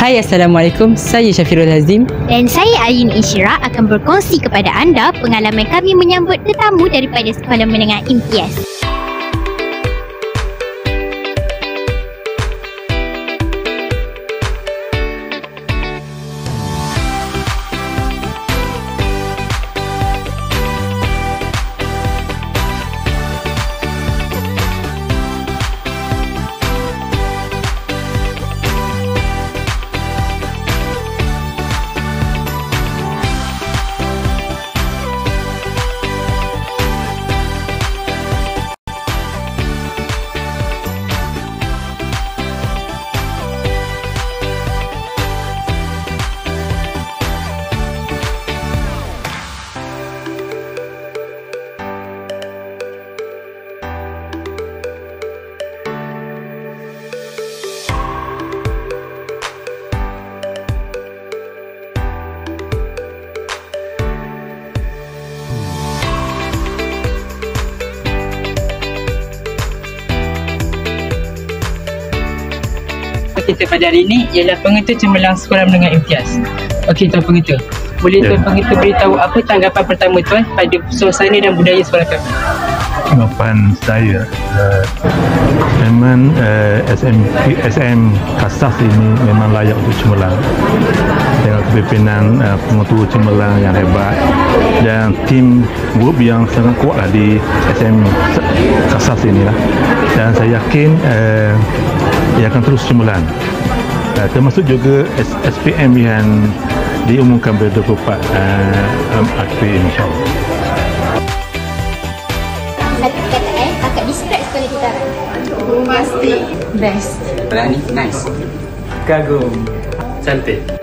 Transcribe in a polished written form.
Hai, Assalamualaikum. Saya Syafirul Hazim. Dan saya Ayun Isyra akan berkongsi kepada anda pengalaman kami menyambut tetamu daripada Sekolah Menengah Imtiaz. Kita pada hari ini ialah pengetua cemerlang Sekolah Menengah Imtiaz. Okey, Tuan Pengetua, boleh Tuan Pengetua beritahu apa tanggapan pertama Tuan pada suasana dan budaya sekolah kami? Tanggapan saya memang SM Kasas ini memang layak untuk cemerlang dengan kepimpinan pengetua cemerlang yang hebat dan tim grup yang sangat kuat di SM Kasas inilah, dan saya yakin ia akan terus cemerlang, termasuk juga SPM yang diumumkan pada 24 April insyaAllah. Satu perkataan, akak describe sekolah kita. Bombastic. Best. Berani, nice. Kagum. Cantik.